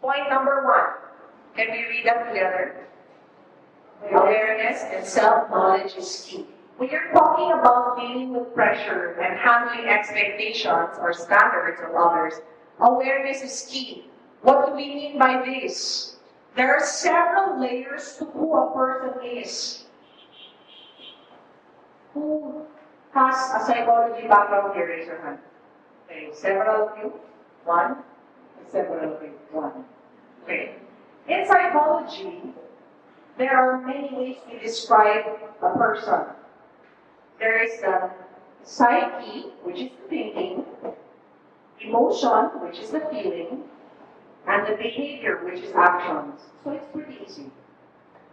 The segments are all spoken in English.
Point number 1. Can we read that together? Awareness and self-knowledge is key. When you're talking about dealing with pressure and handling expectations or standards of others, awareness is key. What do we mean by this? There are several layers to who a person is. Who has a psychology background here? Raise your hand. Okay, several of you? One? Several of you? One. Okay. In psychology, there are many ways to describe a person. There is the psyche, which is the thinking, emotion, which is the feeling, and the behavior, which is actions. So it's pretty easy,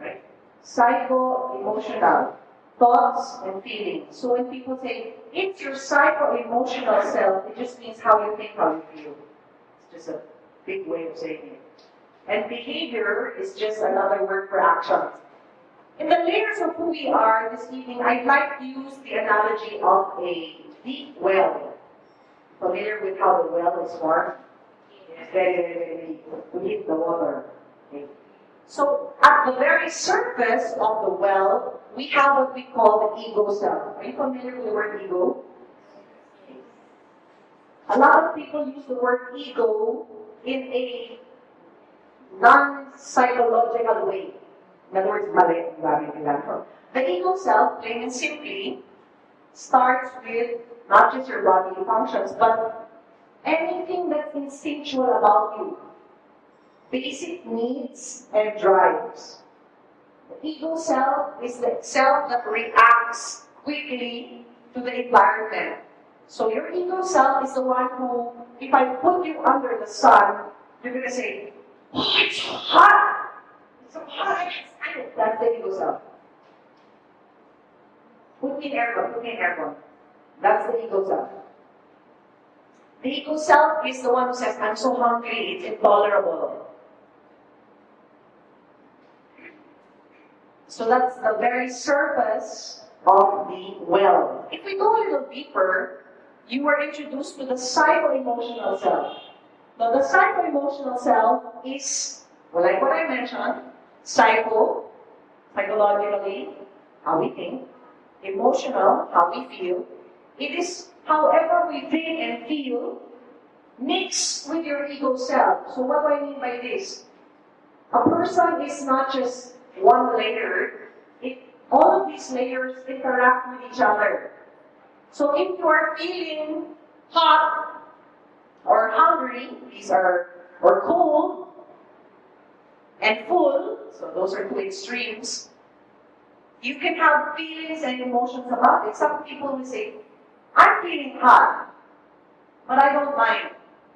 right? Psycho-emotional, thoughts and feelings. So when people say, it's your psycho-emotional self, it just means how you think, how you feel. It's just a big way of saying it. And behavior is just another word for actions. In the layers of who we are this evening, I'd like to use the analogy of a deep well. Familiar with how the well is formed? It's very, very, very deep. We hit the water. Okay. So at the very surface of the well, we have what we call the ego self. Are you familiar with the word ego? A lot of people use the word ego in a non-psychological way. In other words, mali ang gamit nila. The ego self, plain and simply, starts with not just your bodily functions, but anything that's instinctual about you. Basic needs and drives. The ego self is the self that reacts quickly to the environment. So your ego self is the one who, if I put you under the sun, you're going to say, oh, it's hot! It's so hot, I can't stand it. That's the ego self. Put me in aircon. That's the ego self. The ego self is the one who says, I'm so hungry, it's intolerable. So that's the very surface of the well. If we go a little deeper, you were introduced to the psycho-emotional self. Now, the psycho-emotional self is, well, like what I mentioned, psychologically, how we think, emotional, how we feel. It is however we think and feel mixed with your ego self. So what do I mean by this? A person is not just one layer. All of these layers interact with each other. So if you are feeling hot or hungry, or cold and full, so those are two extremes, you can have feelings and emotions about it. Some people will say, I'm feeling hot, but I don't mind.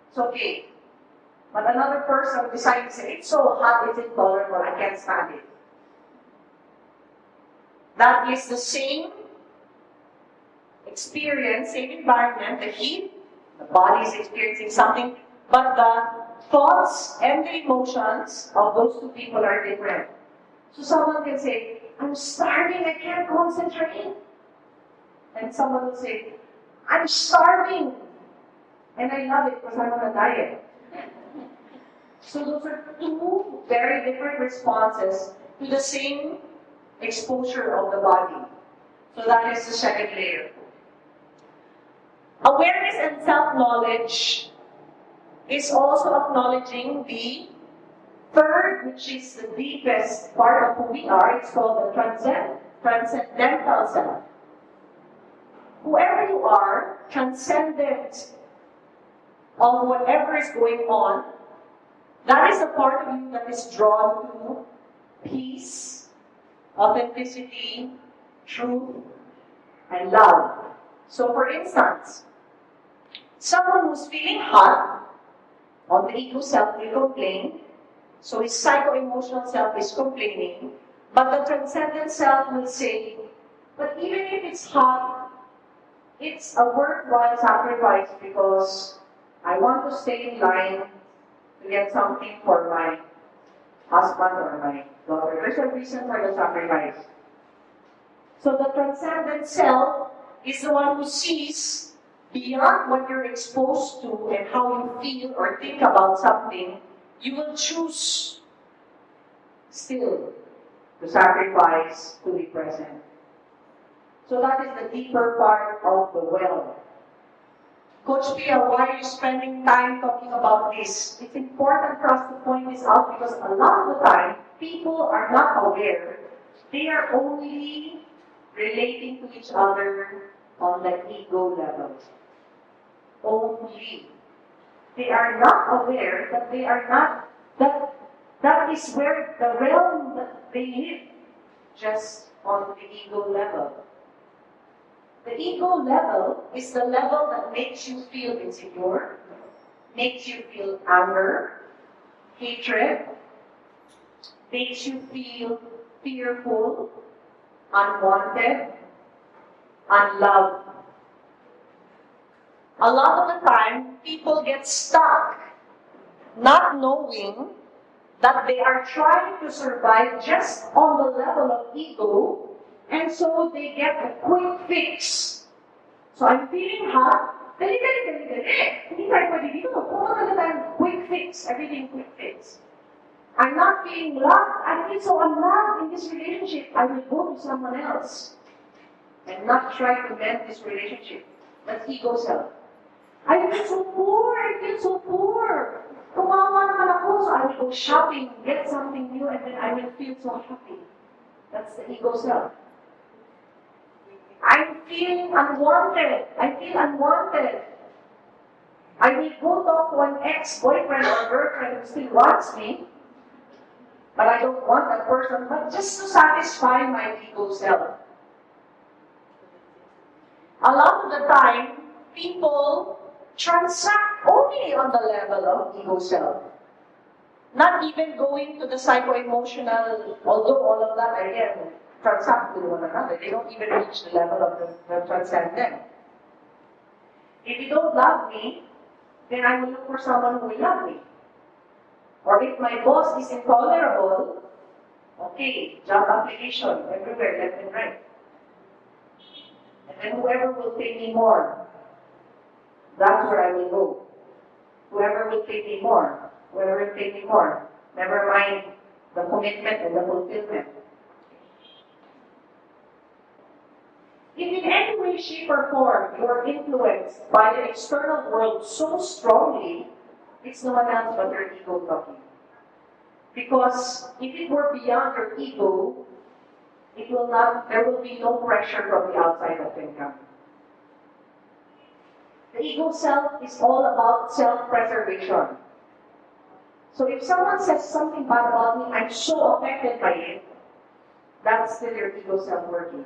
It's okay. But another person decides to say, it's so hot, it's intolerable, I can't stand it. That is the same experience, same environment, the heat, the body is experiencing something, but the thoughts and the emotions of those two people are different. So someone can say, I'm starving, I can't concentrate. And someone will say, I'm starving, and I love it because I'm on a diet. So those are two very different responses to the same exposure of the body. So that is the second layer. Awareness and self-knowledge is also acknowledging the third, which is the deepest part of who we are. It's called the transcendental self. Whoever you are, transcendent of whatever is going on, that is a part of you that is drawn to peace, authenticity, truth, and love. So for instance, someone who's feeling hot, on the ego self will complain, so his psycho-emotional self is complaining, but the transcendent self will say, but even if it's hot, it's a worthwhile sacrifice because I want to stay in line to get something for my husband or my daughter. There's a reason for the sacrifice. So the transcendent self is the one who sees beyond what you're exposed to and how you feel or think about something, you will choose still to sacrifice, to be present. So that is the deeper part of the well. Coach Pia, why are you spending time talking about this? It's important for us to point this out because a lot of the time, people are not aware. They are only relating to each other on the ego level. Only. They are not aware that they are not, that is where the realm that they live, just on the ego level. The ego level is the level that makes you feel insecure, makes you feel anger, hatred, makes you feel fearful, unwanted, unloved. A lot of the time, people get stuck not knowing that they are trying to survive just on the level of ego, and so they get a quick fix. So I'm feeling hot, dali. Hindi tayo pwede dito. Pumunta na tayo, quick fix, everything quick fix. I'm not feeling loved. I feel so unloved in this relationship. I will go to someone else and not try to mend this relationship. That's ego self. I feel so poor. Kumawa naman ako, so I will go shopping, get something new, and then I will feel so happy. That's the ego self. I'm feeling unwanted. I feel unwanted. I will go talk to an ex-boyfriend or girlfriend who still wants me, but I don't want that person, but just to satisfy my ego self. A lot of the time, people transact only on the level of ego self. Not even going to the psycho-emotional, although all of that, again, transact with one another. They don't even reach the level of the transcendent. If you don't love me, then I will look for someone who will love me. Or if my boss is intolerable, okay, job application everywhere, left and right. And then whoever will pay me more, that's where I will go. Whoever will pay me more, whoever will pay me more. Never mind the commitment and the fulfillment. If in any way, shape, or form you are influenced by the external world so strongly, it's no one else but your ego talking. Because if it were beyond your ego, there will be no pressure from the outside that can come. The ego self is all about self-preservation. So if someone says something bad about me, I'm so affected by it, that's still your ego self working.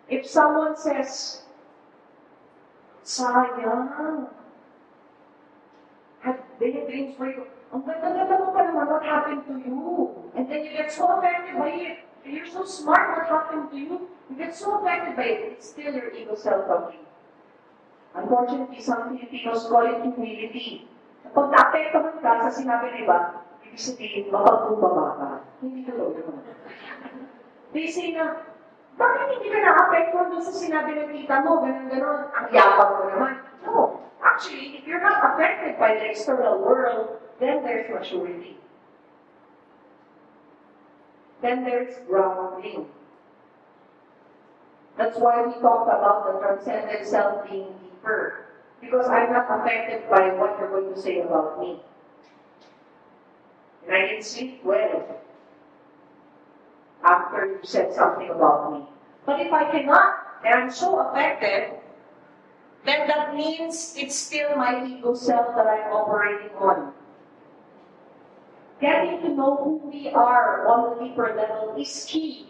If someone says, sayang, they had dreams for you, ang ganda-ganda mo pa naman, what happened to you? And then you get so affected by it. You're so smart, what happened to you? You get so affected by it, it's still your ego self talking. Unfortunately, some Filipinos call it humility. Pag naapektuhan ka sa sinabi ng iba, ibig sabihin, mapagkumbaba ka. Hindi ka lawyer mo. They say na, bakit hindi ka naapektuhan doon sa sinabi ng tita mo, ganun-ganun, ang yapang mo naman? No. Actually, if you're not affected by the external world, then there's maturity. Then there's grounding. That's why we talked about the transcendent self being deeper. Because I'm not affected by what you're going to say about me. And I can sleep well after you said something about me. But if I cannot, and I'm so affected, then that means it's still my ego self that I'm operating on. Getting to know who we are on the deeper level is key.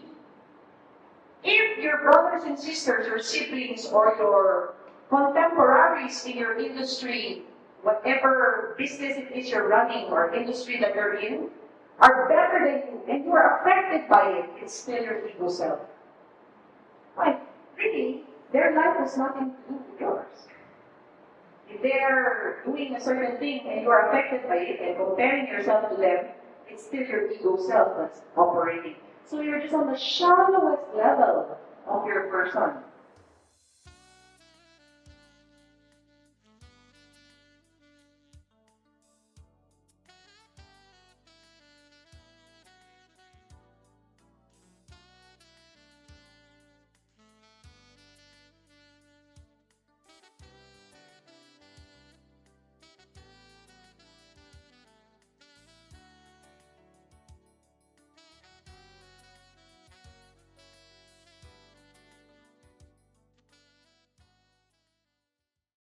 If your brothers and sisters, your siblings, or your contemporaries in your industry, whatever business it is you're running or industry that you're in, are better than you and you are affected by it, it's still your ego self. Like, really, their life has nothing to do with yours. If they're doing a certain thing and you are affected by it and comparing yourself to them, it's still your ego self that's operating. So you're just on the shallowest level of your person.